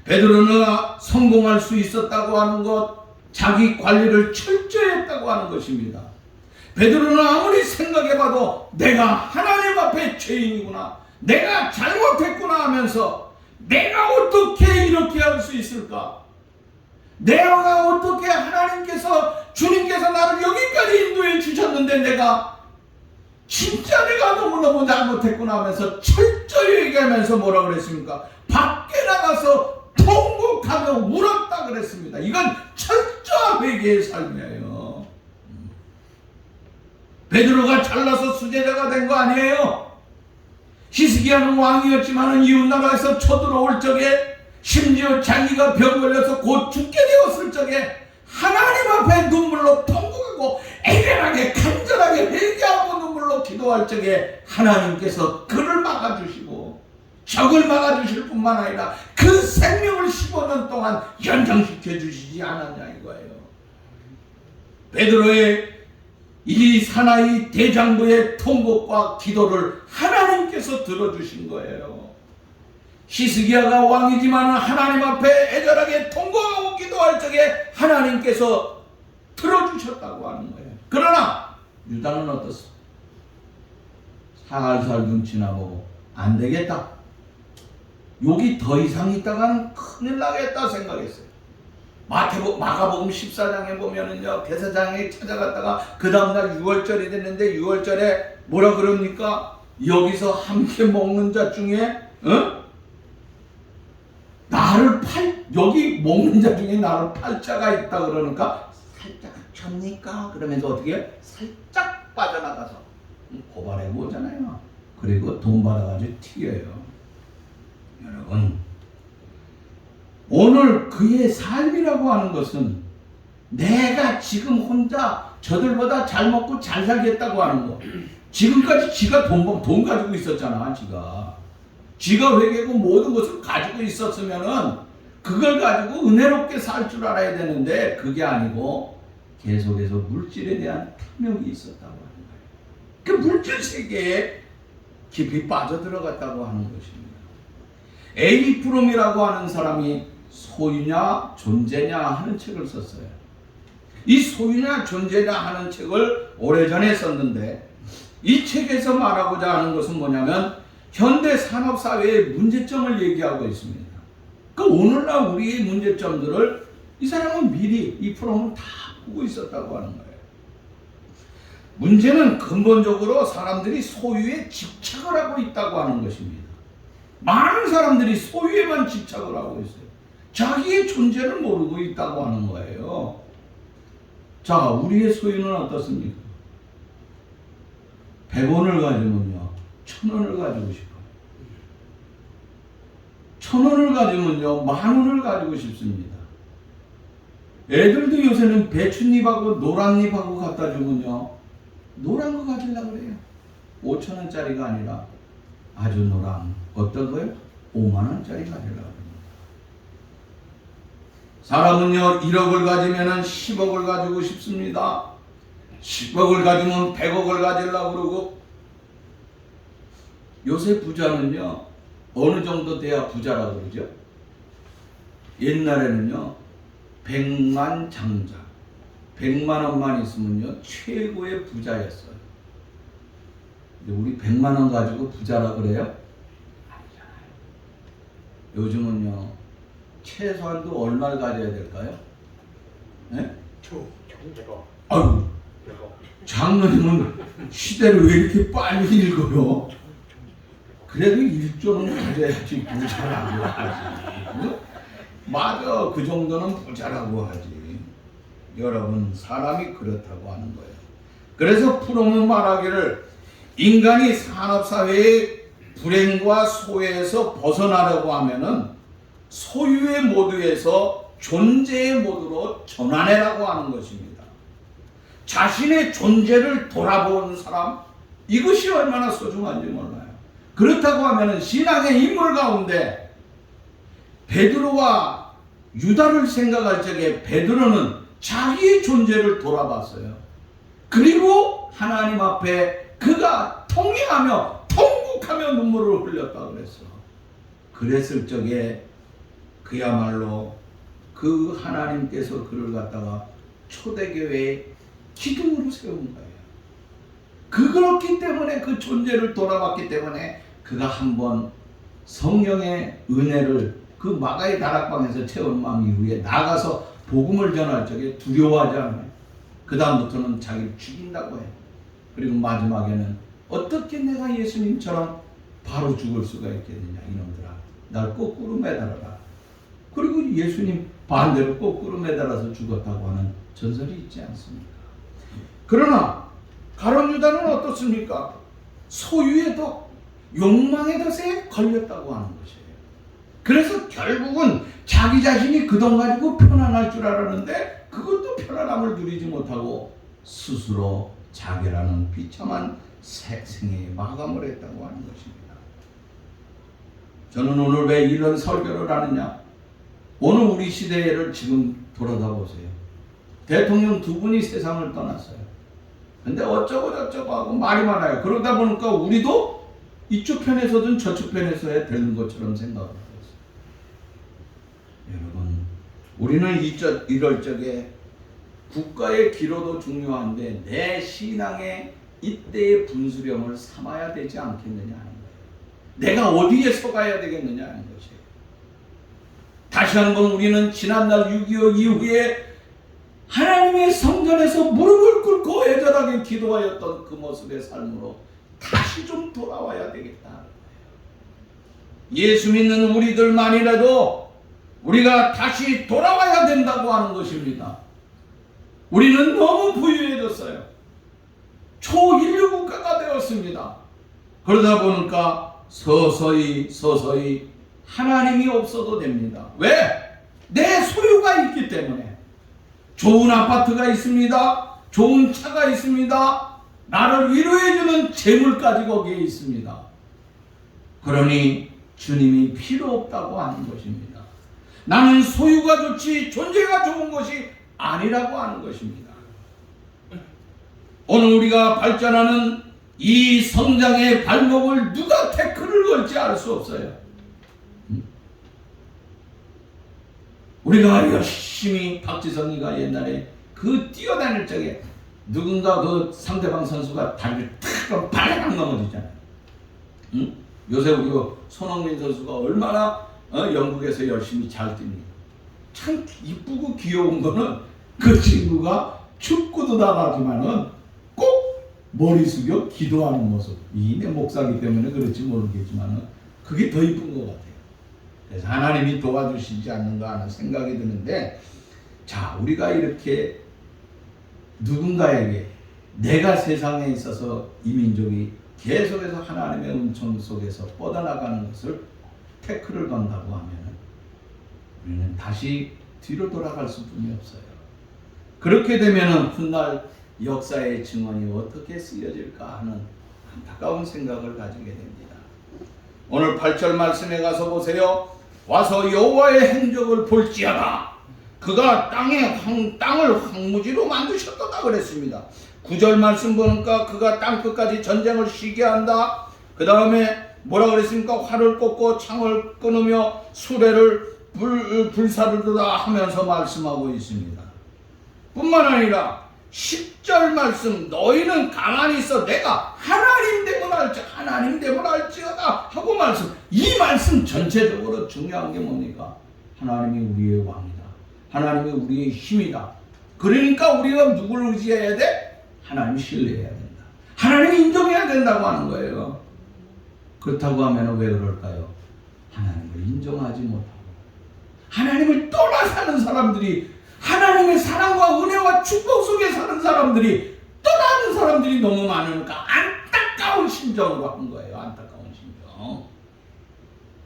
베드로는 성공할 수 있었다고 하는 것, 자기 관리를 철저히 했다고 하는 것입니다. 베드로는 아무리 생각해봐도 내가 하나님 앞에 죄인이구나, 내가 잘못했구나 하면서 내가 어떻게 이렇게 할 수 있을까? 내가 어떻게 주님께서 나를 여기까지 인도해 주셨는데 내가 너무너무 잘못했구나 하면서 철저히 얘기하면서 뭐라 그랬습니까? 밖에 나가서 통곡하며 울었다 그랬습니다. 이건 철저한 회개의 삶이에요. 베드로가 잘나서 수제자가 된 거 아니에요. 히스기야는 왕이었지만 이웃나라에서 쳐들어올 적에, 심지어 자기가 병 걸려서 곧 죽게 되었을 적에 하나님 앞에 눈물로 통곡하고 애절하게 간절하게 회개하고 눈물로 기도할 적에 하나님께서 그를 막아주시고 적을 막아주실 뿐만 아니라 그 생명을 15년 동안 연장시켜 주시지 않았냐 이거예요. 베드로의 이 사나이 대장부의 통곡과 기도를 하나님께서 들어주신 거예요. 히스기야가 왕이지만 하나님 앞에 애절하게 통곡하고 기도할 적에 하나님께서 들어주셨다고 하는 거예요. 그러나 유다는 어떻습니까? 살살 눈치나 보고 안 되겠다, 여기 더 이상 있다가는 큰일 나겠다 생각했어요. 마가복음 14장에 보면은요, 대사장에 찾아갔다가 그 다음날 6월절이 됐는데 6월절에 뭐라 그럽니까? 여기서 함께 먹는 자 중에 나를 여기 먹는 자 중에 나를 팔자가 있다 그러니까 살짝 접니까? 그러면서 어떻게 살짝 빠져나가서 고발해 보잖아요. 그리고 돈 받아가지고 튀겨요. 여러분, 오늘 그의 삶이라고 하는 것은 내가 지금 혼자 저들보다 잘 먹고 잘 살겠다고 하는 거. 지금까지 지가 돈 가지고 있었잖아. 지가 회개고 모든 것을 가지고 있었으면은 그걸 가지고 은혜롭게 살 줄 알아야 되는데 그게 아니고 계속해서 물질에 대한 탐욕이 있었다고 하는 거예요. 그 물질 세계에 깊이 빠져들어갔다고 하는 것입니다. A. 프롬이라고 하는 사람이 소유냐 존재냐 하는 책을 썼어요. 이 소유냐 존재냐 하는 책을 오래전에 썼는데 이 책에서 말하고자 하는 것은 뭐냐면 현대 산업사회의 문제점을 얘기하고 있습니다. 그 오늘날 우리의 문제점들을 이 사람은 미리 이 프롬은 다 보고 있었다고 하는 거예요. 문제는 근본적으로 사람들이 소유에 집착을 하고 있다고 하는 것입니다. 많은 사람들이 소유에만 집착을 하고 있어요. 자기의 존재를 모르고 있다고 하는 거예요. 자, 우리의 소유는 어떻습니까? 100원을 가지면요 1000원을 가지고 싶어요. 1000원을 가지면요 10,000원을 가지고 싶습니다. 애들도 요새는 배춧잎하고 노란잎하고 갖다 주면요 노란 거 가지려고 그래요. 5,000원짜리가 아니라 아주 노란 어떤 거요? 50,000원짜리 가지려고 합니다. 사람은요 1억을 가지면 10억을 가지고 싶습니다. 10억을 가지면 100억을 가지려고 그러고 요새 부자는요 어느 정도 돼야 부자라고 그러죠? 옛날에는요 100만 장자 100만 원만 있으면요 최고의 부자였어요. 근데 우리 100만 원 가지고 부자라 그래요? 아니잖아요. 요즘은요 최소한도 얼마를 가져야 될까요? 네? 아유, 장로님은 시대를 왜 이렇게 빨리 읽어요? 그래도 1조는 가져야지 부자라고 하지. 맞아, 그 정도는 부자라고 하지. 여러분, 사람이 그렇다고 하는 거예요. 그래서 프롬은 말하기를 인간이 산업사회의 불행과 소외에서 벗어나려고 하면은 소유의 모드에서 존재의 모드로 전환해라고 하는 것입니다. 자신의 존재를 돌아보는 사람, 이것이 얼마나 소중한지 몰라요. 그렇다고 하면 신앙의 인물 가운데 베드로와 유다를 생각할 적에 베드로는 자기의 존재를 돌아봤어요. 그리고 하나님 앞에 그가 통회하며 통곡하며 눈물을 흘렸다고 그랬어. 그랬을 적에 그야말로 그 하나님께서 그를 갖다가 초대교회의 기둥으로 세운 거예요. 그렇기 때문에 그 존재를 돌아봤기 때문에 그가 한번 성령의 은혜를 그 마가의 다락방에서 채운 마음 이후에 나가서 복음을 전할 적에 두려워하지 않아요. 그 다음부터는 자기를 죽인다고 해요. 그리고 마지막에는 어떻게 내가 예수님처럼 바로 죽을 수가 있겠느냐 이놈들아 날 거꾸로 매달아라. 그리고 예수님 반대로 거꾸로 매달아서 죽었다고 하는 전설이 있지 않습니까? 그러나 가룟 유다는 어떻습니까? 소유의 덕, 욕망의 덫에 걸렸다고 하는 것이에요. 그래서 결국은 자기 자신이 그 돈 가지고 편안할 줄 알았는데 그것도 편안함을 누리지 못하고 스스로 자결하는 비참한 생애에 마감을 했다고 하는 것입니다. 저는 오늘 왜 이런 설교를 하느냐? 오늘 우리 시대를 지금 돌아다 보세요. 대통령 두 분이 세상을 떠났어요. 근데 어쩌고 저쩌고 하고 말이 많아요. 그러다 보니까 우리도 이쪽 편에서든 저쪽 편에서야 되는 것처럼 생각을 하고 있어요. 여러분, 우리는 이럴 적에 국가의 기로도 중요한데 내 신앙의 이때의 분수령을 삼아야 되지 않겠느냐 하는 거예요. 내가 어디에 서가야 되겠느냐 하는 것이에요. 다시 한번 우리는 지난날 6.25 이후에 하나님의 성전에서 무릎을 꿇고 애절하게 기도하였던 그 모습의 삶으로 다시 좀 돌아와야 되겠다. 예수 믿는 우리들만이라도 우리가 다시 돌아와야 된다고 하는 것입니다. 우리는 너무 부유해졌어요. 초인류 국가가 되었습니다. 그러다 보니까 서서히 하나님이 없어도 됩니다. 왜? 내 소유가 있기 때문에. 좋은 아파트가 있습니다. 좋은 차가 있습니다. 나를 위로해주는 재물까지 거기에 있습니다. 그러니 주님이 필요 없다고 하는 것입니다. 나는 소유가 좋지 존재가 좋은 것이 아니라고 하는 것입니다. 오늘 우리가 발전하는 이 성장의 발목을 누가 태클을 걸지 알 수 없어요. 우리가 열심히 박지성이가 옛날에 그 뛰어다닐 적에 누군가 그 상대방 선수가 다리를 탁 발랑 넘어지잖아요. 응? 요새 우리 손흥민 선수가 얼마나 영국에서 열심히 잘 뜁니까? 참 이쁘고 귀여운 거는 그 친구가 축구도 나가지만은 꼭 머리 숙여 기도하는 모습. 이 내 목사기 때문에 그럴지 모르겠지만은 그게 더 이쁜 것 같아요. 그래서 하나님이 도와주시지 않는가 하는 생각이 드는데, 자, 우리가 이렇게 누군가에게 내가 세상에 있어서 이 민족이 계속해서 하나님의 은총 속에서 뻗어나가는 것을 태클을 건다고 하면 우리는 다시 뒤로 돌아갈 수뿐이 없어요. 그렇게 되면 훗날 역사의 증언이 어떻게 쓰여질까 하는 안타까운 생각을 가지게 됩니다. 오늘 8절 말씀에 가서 보세요. 와서 여호와의 행적을 볼지어다. 그가 땅을 황무지로 만드셨다 그랬습니다. 9절 말씀 보니까 그가 땅 끝까지 전쟁을 쉬게 한다. 그 다음에 뭐라 그랬습니까? 활을 꽂고 창을 끊으며 수레를 불사르다 하면서 말씀하고 있습니다. 뿐만 아니라 10절 말씀, 너희는 가만히 있어 내가 하나님 되면 알지어다 하고 말씀. 이 말씀 전체적으로 중요한 게 뭡니까? 하나님이 우리의 왕이다. 하나님이 우리의 힘이다. 그러니까 우리가 누구를 의지해야 돼? 하나님을 신뢰해야 된다. 하나님을 인정해야 된다고 하는 거예요. 그렇다고 하면 왜 그럴까요? 하나님을 인정하지 못하고 하나님을 떠나 사는 사람들이, 하나님의 사랑과 은혜와 축복 속에 사는 사람들이, 떠나는 사람들이 너무 많으니까 안타까운 심정으로 한 거예요. 안타까운 심정.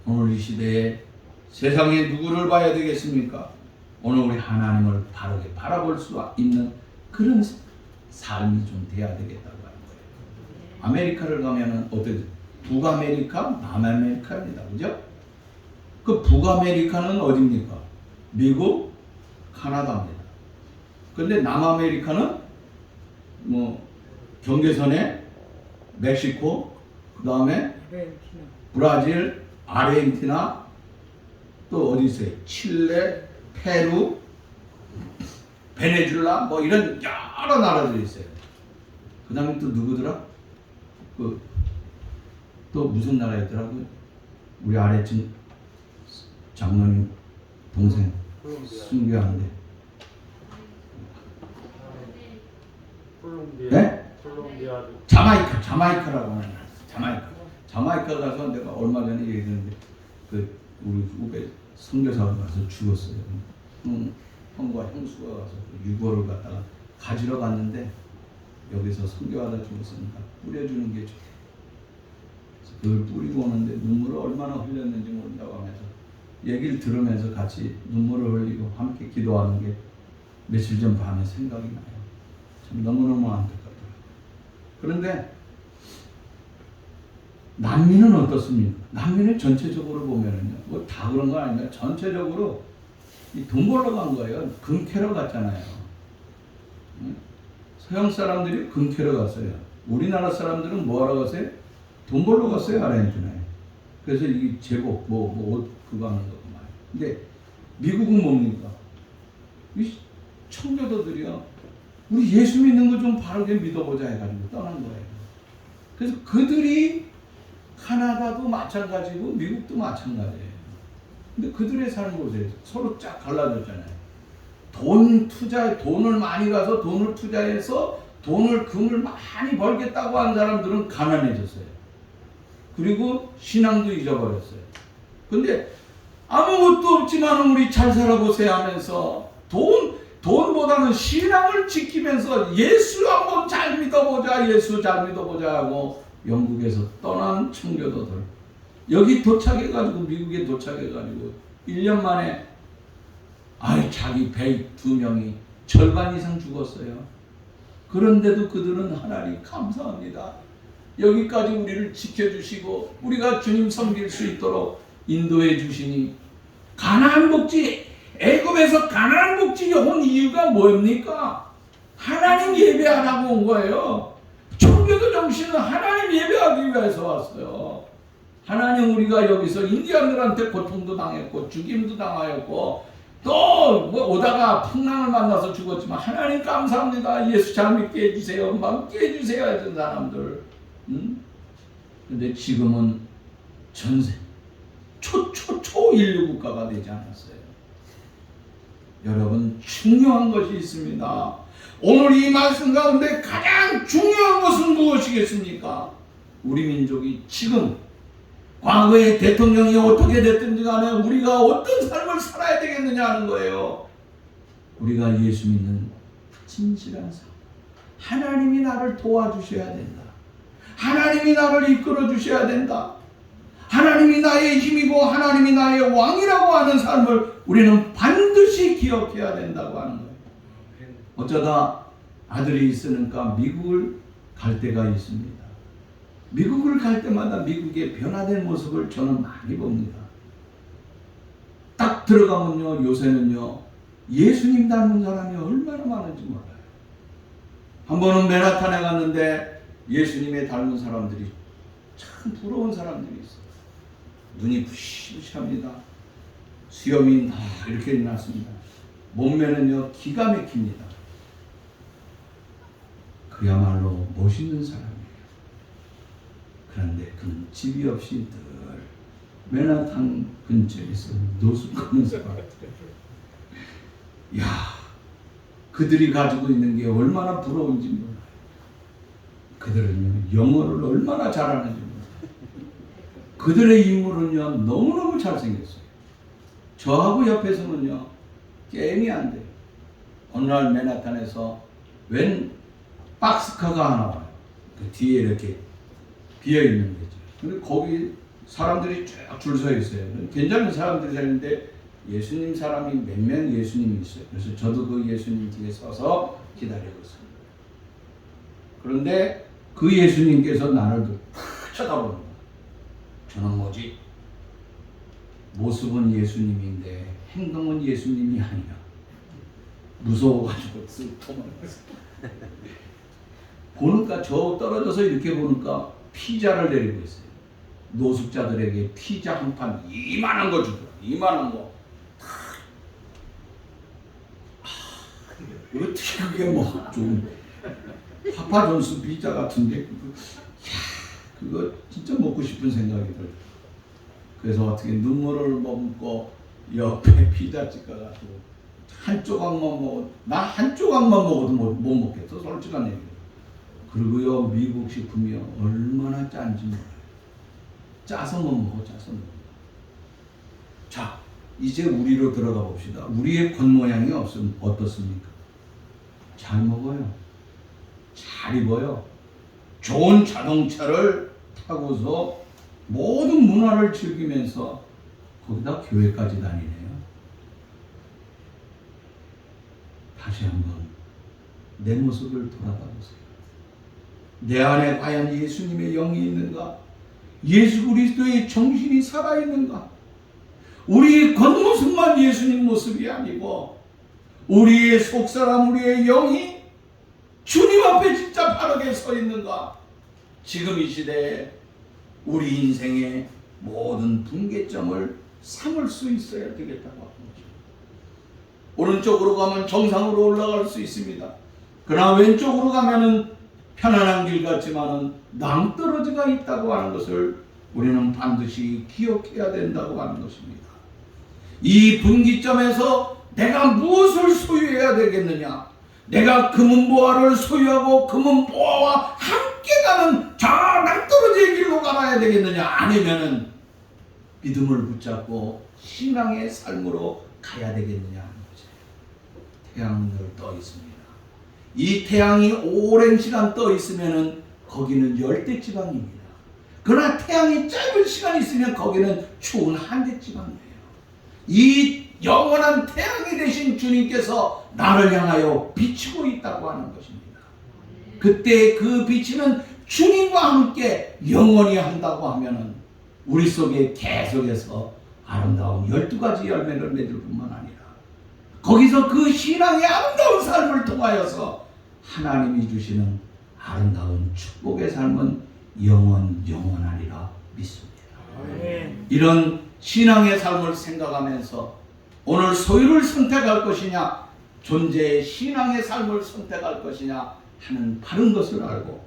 오늘 이 시대에 세상에 누구를 봐야 되겠습니까? 오늘 우리 하나님을 바르게 바라볼 수 있는 그런 삶이 좀 돼야 되겠다고 하는 거예요. 아메리카를 가면은 어떻게 북아메리카, 남아메리카입니다. 그죠? 그 북아메리카는 어디입니까? 미국, 카나다입니다. 그런데 남아메리카는 뭐 경계선에 멕시코, 그 다음에 브라질, 아르헨티나, 또 어디 있어요? 칠레, 페루, 베네수엘라, 뭐 이런 여러 나라들이 있어요. 그 다음에 또 누구더라? 또 무슨 나라였더라고요? 우리 아래층 장로님 동생 순교하는데. 네? 자마이카라고 하는 나라. 자마이카 가서 내가 얼마 전에 얘기했는데 그 우리 후배 선교사가 가서 죽었어요. 형과 형수가 가서 유골을 갖다가 가지러 갔는데 여기서 선교하다 죽었으니까 뿌려주는 게 좋대. 그걸 뿌리고 오는데 눈물을 얼마나 흘렸는지 모른다고 하면서 얘기를 들으면서 같이 눈물을 흘리고 함께 기도하는 게 며칠 전 밤에 생각이 나요. 참 너무너무 안타깝더라고요. 그런데 난민은 어떻습니까? 난민은 전체적으로 보면은요, 뭐 다 그런 건 아니라 전체적으로 돈 벌러 간 거예요. 금 캐러 갔잖아요. 서양 사람들이 금 캐러 갔어요. 우리나라 사람들은 뭐 하러 갔어요? 돈 벌러 갔어요, 아르헨티나에. 그래서 이 제복, 옷 그거 하는 거고 말이에요. 근데 미국은 뭡니까? 이 청교도들이요, 우리 예수 믿는 거 좀 바르게 믿어보자 해가지고 떠난 거예요. 그래서 그들이 카나다도 마찬가지고 미국도 마찬가지예요. 근데 그들의 삶을 보세요. 서로 쫙 갈라졌잖아요. 돈을 많이 가서 돈을 투자해서 금을 많이 벌겠다고 한 사람들은 가난해졌어요. 그리고 신앙도 잊어버렸어요. 근데 아무것도 없지만 우리 잘 살아보세요 하면서 돈보다는 신앙을 지키면서 예수 한번 잘 믿어보자, 예수 잘 믿어보자 하고 영국에서 떠난 청교도들, 여기 도착해가지고, 미국에 도착해가지고 1년 만에 자기 배 2명이 절반 이상 죽었어요. 그런데도 그들은 하나님 감사합니다, 여기까지 우리를 지켜주시고 우리가 주님 섬길 수 있도록 인도해 주시니, 가나안 복지, 애굽에서 가나안 복지에 온 이유가 뭡니까? 하나님 예배하라고 온 거예요. 청교도 정신은 하나님 예배하기 위해서 왔어요. 하나님, 우리가 여기서 인디언들한테 고통도 당했고 죽임도 당하였고 또 오다가 풍랑을 만나서 죽었지만 하나님 감사합니다, 예수 잘 믿게 해주세요, 믿게 해주세요 했던 사람들. 근데 지금은 전세 초인류 국가가 되지 않았어요. 여러분, 중요한 것이 있습니다. 오늘 이 말씀 가운데 가장 중요한 것은 무엇이겠습니까? 우리 민족이 지금, 과거의 대통령이 어떻게 됐든지 간에 우리가 어떤 삶을 살아야 되겠느냐 하는 거예요. 우리가 예수 믿는 진실한 삶, 하나님이 나를 도와주셔야 된다, 하나님이 나를 이끌어 주셔야 된다, 하나님이 나의 힘이고 하나님이 나의 왕이라고 하는 삶을 우리는 반드시 기억해야 된다고 하는 거예요. 어쩌다 아들이 있으니까 미국을 갈 때가 있습니다. 미국을 갈 때마다 미국의 변화된 모습을 저는 많이 봅니다. 딱 들어가면요, 요새는요, 예수님 닮은 사람이 얼마나 많은지 몰라요. 한 번은 맨하탄에 갔는데 예수님의 닮은 사람들이 참 부러운 사람들이 있어요. 눈이 부시부시합니다. 수염이 다 이렇게 났습니다. 몸매는요, 기가 막힙니다. 그야말로 멋있는 사람이에요. 그런데 그는 집이 없이 늘 맨하탄 근처에서 노숙하는 사람. 야, 그들이 가지고 있는 게 얼마나 부러운지 몰라요. 그들은요, 영어를 얼마나 잘하는지 몰라요. 그들의 인물은요, 너무너무 잘생겼어요. 저하고 옆에서는요, 게임이 안 돼요. 어느 날 맨하탄에서 웬 박스카가 하나 와요. 그 뒤에 이렇게 비어있는 거죠. 근데 거기 사람들이 쭉 줄 서 있어요. 괜찮은 사람들이 있는데 예수님 사람이 몇 명 예수님이 있어요. 그래서 저도 그 예수님 뒤에 서서 기다리고 있습니다. 그런데 그 예수님께서 나를 쳐다보는 거예요. 저는 뭐지? 모습은 예수님인데 행동은 예수님이 아니야. 무서워가지고 쓱 도망갔어요. 보니까 저 떨어져서 이렇게 보니까 피자를 내리고 있어요. 노숙자들에게 피자 한 판 이만한 거 주더라. 이만한 거. 어떻게 그게 뭐 좀 파파존스 피자 같은데 그거 진짜 먹고 싶은 생각이 들어요. 그래서 어떻게 눈물을 머금고 옆에 피자집 가가지고 한 조각만 먹어. 나 한 조각만 먹어도 못 먹겠어, 솔직한 얘기. 그리고요, 미국 식품이요, 얼마나 짠지 몰라요. 짜서 못 먹어, 짜서 못 먹어. 자, 이제 우리로 들어가 봅시다. 우리의 겉모양이 어떻습니까? 잘 먹어요, 잘 입어요, 좋은 자동차를 타고서 모든 문화를 즐기면서 거기다 교회까지 다니네요. 다시 한번 내 모습을 돌아봐 보세요. 내 안에 과연 예수님의 영이 있는가? 예수 그리스도의 정신이 살아있는가? 우리의 겉모습만 예수님 모습이 아니고 우리의 속사람, 우리의 영이 주님 앞에 진짜 바르게 서 있는가? 지금 이 시대에 우리 인생의 모든 분기점을 삼을 수 있어야 되겠다고 하는 거죠. 오른쪽으로 가면 정상으로 올라갈 수 있습니다. 그러나 왼쪽으로 가면은 편안한 길 같지만은 낭떠러지가 있다고 하는 것을 우리는 반드시 기억해야 된다고 하는 것입니다. 이 분기점에서 내가 무엇을 소유해야 되겠느냐? 내가 금은보화를 소유하고 금은보화와 함께 가는 저 낭떠러지의 길로 가야 되겠느냐? 아니면은 믿음을 붙잡고 신앙의 삶으로 가야 되겠느냐 하는 거죠. 태양은 늘 떠 있습니다. 이 태양이 오랜 시간 떠 있으면은 거기는 열대 지방입니다. 그러나 태양이 짧은 시간 있으면 거기는 추운 한대 지방이에요. 이 영원한 태양이 되신 주님께서 나를 향하여 비추고 있다고 하는 것입니다. 그때 그 비치는 주님과 함께 영원히 한다고 하면은 우리 속에 계속해서 아름다운 12가지 열매를 맺을 뿐만 아니라 거기서 그 신앙의 아름다운 삶을 통하여서 하나님이 주시는 아름다운 축복의 삶은 영원하리라 믿습니다. 이런 신앙의 삶을 생각하면서 오늘 소유를 선택할 것이냐 존재의 신앙의 삶을 선택할 것이냐 하는 바른 것을 알고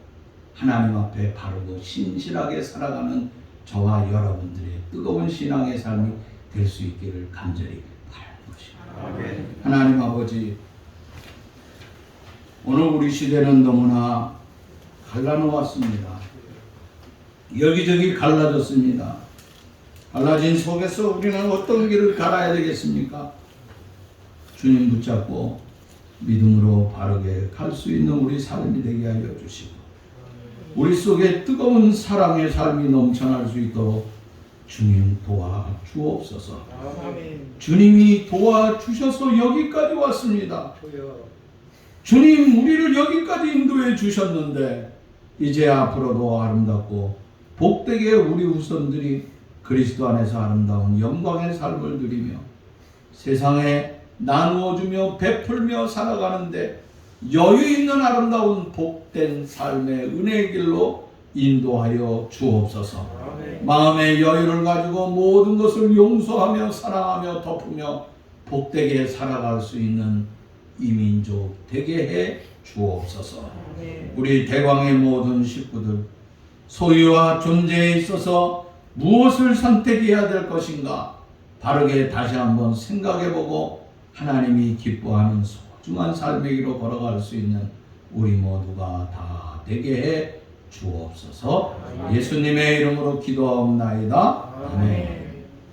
하나님 앞에 바르고 신실하게 살아가는 저와 여러분들의 뜨거운 신앙의 삶이 될 수 있기를 간절히 바라는 것입니다. 하나님 아버지, 오늘 우리 시대는 너무나 갈라놓았습니다. 여기저기 갈라졌습니다. 갈라진 속에서 우리는 어떤 길을 갈아야 되겠습니까? 주님 붙잡고 믿음으로 바르게 갈 수 있는 우리 삶이 되게 하여 주시고 우리 속에 뜨거운 사랑의 삶이 넘쳐날 수 있도록 주님 도와주옵소서. 주님이 도와주셔서 여기까지 왔습니다. 주님 우리를 여기까지 인도해 주셨는데 이제 앞으로도 아름답고 복되게 우리 후손들이 그리스도 안에서 아름다운 영광의 삶을 누리며 세상에 나누어주며 베풀며 살아가는데 여유 있는 아름다운 복된 삶의 은혜의 길로 인도하여 주옵소서. 마음의 여유를 가지고 모든 것을 용서하며 사랑하며 덮으며 복되게 살아갈 수 있는 이민족 되게 해 주옵소서. 우리 대광의 모든 식구들 소유와 존재에 있어서 무엇을 선택해야 될 것인가 바르게 다시 한번 생각해보고 하나님이 기뻐하는 소중한 삶의 길로 걸어갈 수 있는 우리 모두가 다 되게 해 주옵소서. 예수님의 이름으로 기도하옵나이다. 아멘.